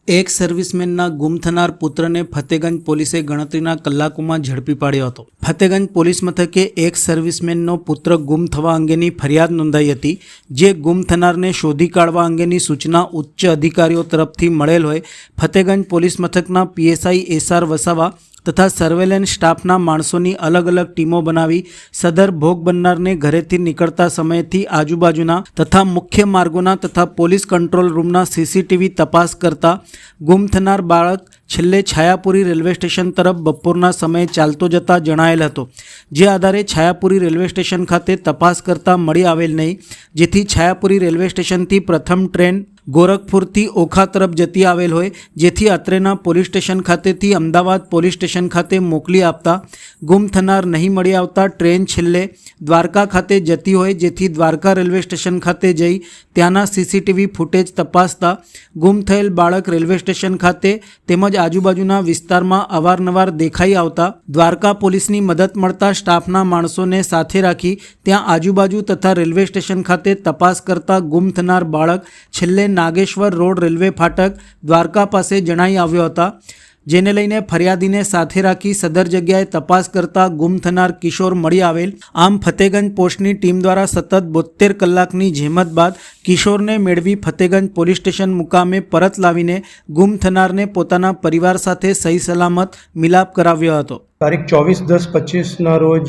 એક સર્વિસમેનના ગુમ થનાર પુત્રને ફતેગંજ પોલીસે ગણતરીના કલાકોમાં ઝડપી પાડ્યો હતો. ફતેગંજ પોલીસ મથકે એક સર્વિસમેનનો પુત્ર ગુમ થવા અંગેની ફરિયાદ નોંધાઈ હતી, જે ગુમ થનારને શોધી કાઢવા અંગેની સૂચના ઉચ્ચ અધિકારીઓ તરફથી મળેલ હોય ફતેગંજ પોલીસ મથકના પીએસઆઈ એસઆર વસાવા તથા સર્વેલન્સ સ્ટાફના માણસોની અલગ અલગ ટીમો બનાવી સદર ભોગ બનનારને ઘરેથી નીકળતા સમયથી આજુબાજુના તથા મુખ્ય માર્ગોના તથા પોલીસ કંટ્રોલ રૂમના સીસીટીવી તપાસ કરતા ગુમ થનાર બાળક છેલ્લે છાયાપુરી રેલવે સ્ટેશન તરફ બપોરના સમયે ચાલતો જતા જણાયેલ હતો, જે આધારે છાયાપુરી રેલવે સ્ટેશન ખાતે તપાસ કરતા મળી આવેલ નહીં, જેથી છાયાપુરી રેલવે સ્ટેશનથી પ્રથમ ટ્રેન ગોરખપુરથી ઓખા તરફ જતી આવેલ હોય, જેથી અત્રેના પોલીસ સ્ટેશન ખાતેથી અમદાવાદ પોલીસ સ્ટેશન ખાતે મોકલી આપતા ગુમ થનાર નહીં મળી આવતા ટ્રેન છેલ્લે દ્વારકા ખાતે જતી હોય, જેથી દ્વારકા રેલવે સ્ટેશન ખાતે જઈ ત્યાંના સીસીટીવી ફૂટેજ તપાસતા ગુમ થયેલ બાળક રેલવે સ્ટેશન ખાતે તેમજ આજુબાજુના વિસ્તારમાં અવારનવાર દેખાઈ આવતા દ્વારકા પોલીસની મદદ મળતા સ્ટાફના માણસોને સાથે રાખી ત્યાં આજુબાજુ તથા રેલવે સ્ટેશન ખાતે તપાસ કરતા ગુમ થનાર બાળક છેલ્લે નાગેશ્વર રોડ રેલવે ફાટક દ્વારકા પાસે જણાઈ આવ્યો હતા, જેને લઈને ફરિયાદીને સાથે રાખી સદર જગ્યાએ તપાસ કરતા ગુમ થનાર કિશોર મળી આવેલ. આમ ફતેગંજ પોસ્ટની ટીમ દ્વારા સતત 72 કલાકની જહેમત બાદ કિશોરને મેળવી ફતેગંજ પોલીસ સ્ટેશન મુકામે પરત લાવીને ગુમ થનારને પોતાના પરિવાર સાથે સહી સલામત મિલાપ કરાવ્યો હતો. તારીખ 24/10/25ના રોજ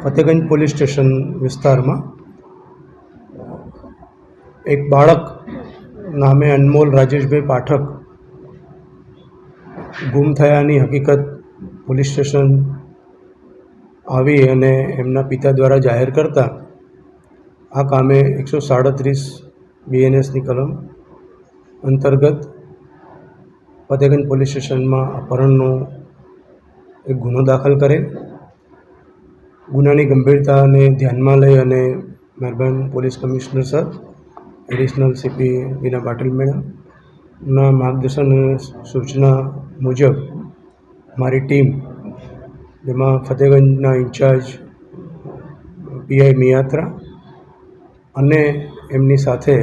ફતેગંજ પોલીસ સ્ટેશન વિસ્તારમાં એક બાળક નામે અનમોલ રાજેશભાઈ પાઠક ગુમ થયાની હકીકત પોલીસ સ્ટેશન આવી અને એમના પિતા દ્વારા જાહેર કરતા આ કામે 137 BNSની કલમ અંતર્ગત ફતેગંજ પોલીસ સ્ટેશનમાં અપહરણનો એક ગુનો દાખલ કરેલ. ગુનાની ગંભીરતાને ધ્યાનમાં લઈ અને મહેરબાન police commissioner sir, additional CP Bina Patil મેડમના માર્ગદર્શન અને સૂચના મુજબ મારી ટીમ, જેમાં ફતેગંજના ઇન્ચાર્જ પીઆઈ મિયાત્રા અને એમની સાથે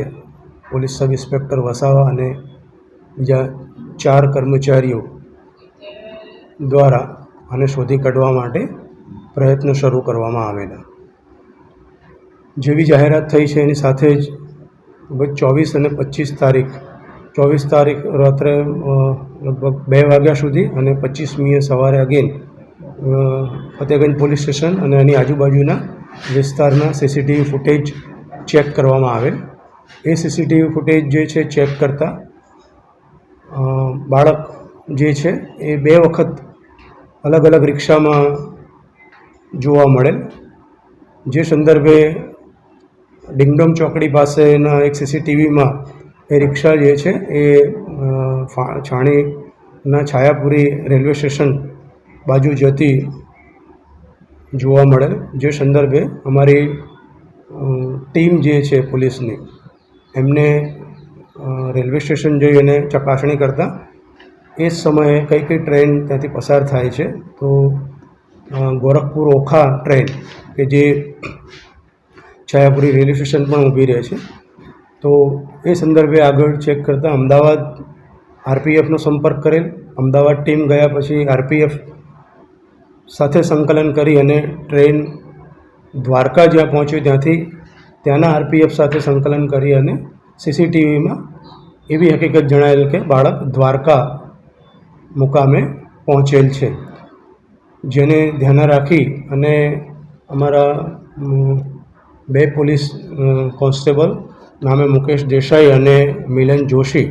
પોલીસ સબ ઇન્સ્પેક્ટર વસાવા અને બીજા 4 કર્મચારીઓ દ્વારા આને શોધી કાઢવા માટે પ્રયત્નો શરૂ કરવામાં આવેલા. જેવી જાહેરાત થઈ છે એની સાથે જ 24 અને 25 તારીખ 24 તારીખ રાત્રે લગભગ 2 વાગ્યા સુધી અને 25મીએ સવારે અગેન ફતેગંજ પોલીસ સ્ટેશન અને એની આજુબાજુના વિસ્તારના સીસીટીવી ફૂટેજ ચેક કરવામાં આવેલ. એ સીસીટીવી ફૂટેજ જે છે ચેક કરતાં બાળક જે છે એ 2 વખત અલગ અલગ રિક્ષામાં જોવા મળેલ, જે સંદર્ભે ડિંગડોમ ચોકડી પાસેના એક સીસીટીવીમાં એ રિક્ષા જે છે એ છાણીના છાયાપુરી રેલવે સ્ટેશન બાજુ જતી જોવા મળેલ, જે સંદર્ભે અમારી ટીમ જે છે પોલીસની એમને રેલવે સ્ટેશન જઈ અને ચકાસણી કરતાં એ સમયે કઈ કઈ ટ્રેન ત્યાંથી પસાર થાય છે, તો ગોરખપુર ઓખા ટ્રેન કે જે છાયાપુરી રેલવે સ્ટેશન પણ ઊભી રહે છે, તો એ સંદર્ભે આગળ ચેક કરતાં અમદાવાદ આરપીએફનો સંપર્ક કરેલ. અમદાવાદ ટીમ ગયા પછી આરપીએફ સાથે સંકલન કરી અને ટ્રેન દ્વારકા જ્યાં પહોંચ્યું ત્યાંથી ત્યાંના આરપીએફ સાથે સંકલન કરી અને સીસીટીવીમાં એવી હકીકત જણાયેલ કે બાળક દ્વારકા મુકામે પહોંચેલ છે, જેને ધ્યાને રાખી અને અમારા 2 પોલીસ કોન્સ્ટેબલ નામે મુકેશ દેસાઈ અને મિલન જોશી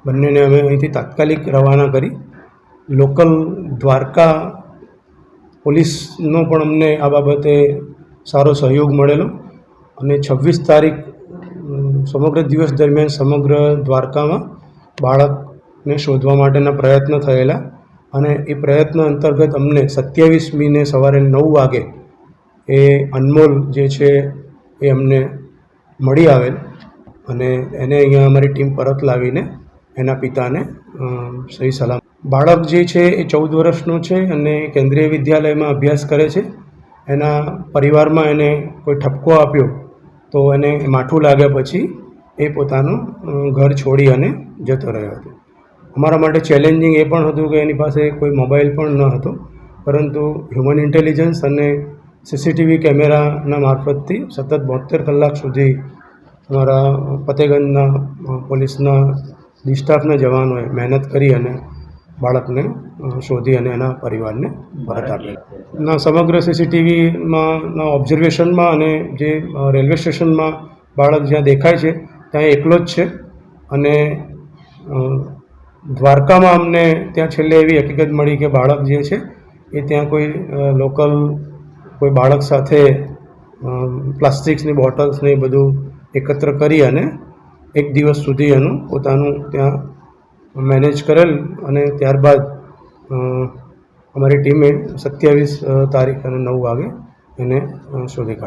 બંનેને અમે અહીંથી તાત્કાલિક રવાના કરી. લોકલ દ્વારકા પોલીસનો પણ અમને આ બાબતે સારો સહયોગ મળેલો અને 26 તારીખ સમગ્ર દિવસ દરમિયાન સમગ્ર દ્વારકામાં બાળકને શોધવા માટેના પ્રયત્નો થયેલા અને એ પ્રયત્ન અંતર્ગત અમને 27મીને સવારે 9 વાગે એ અનમોલ જે છે એ અમને મળી આવેલ અને એને અહીંયા અમારી ટીમ પરત લાવીને એના પિતાને સહી સલામત. બાળક જે છે એ 14 વર્ષનો છે અને કેન્દ્રીય વિદ્યાલયમાં અભ્યાસ કરે છે. એના પરિવારમાં એને કોઈ ઠપકો આપ્યો તો એને માઠું લાગ્યા પછી એ પોતાનું ઘર છોડી અને જતો રહ્યો હતો. અમારા માટે ચેલેન્જિંગ એ પણ હતું કે એની પાસે કોઈ મોબાઈલ પણ ન હતો, પરંતુ હ્યુમન ઇન્ટેલિજન્સ અને સીસીટીવી કેમેરાના મારફતથી સતત 72 કલાક સુધી અમારા ફતેગંજના પોલીસના ડિસ્ટાફના જવાનોએ મહેનત કરી અને બાળકને શોધી અને એના પરિવારને પરત આપેલ. સમગ્ર સીસીટીવીમાં ઓબ્ઝર્વેશનમાં અને જે રેલવે સ્ટેશનમાં બાળક જ્યાં દેખાય છે ત્યાં એકલો જ છે. અને દ્વારકામાં અમને ત્યાં છેલ્લે એવી હકીકત મળી કે બાળક જે છે એ ત્યાં કોઈ લોકલ કોઈ બાળક સાથે પ્લાસ્ટિક્સની બોટલ્સને એ બધું એકત્ર કરી અને એક દિવસ સુધી એનું પોતાનું ત્યાં મેનેજ કરેલ. અને ત્યારબાદ અમારી ટીમે 27 તારીખ અને 9 વાગે એને શોધી કાઢ્યો.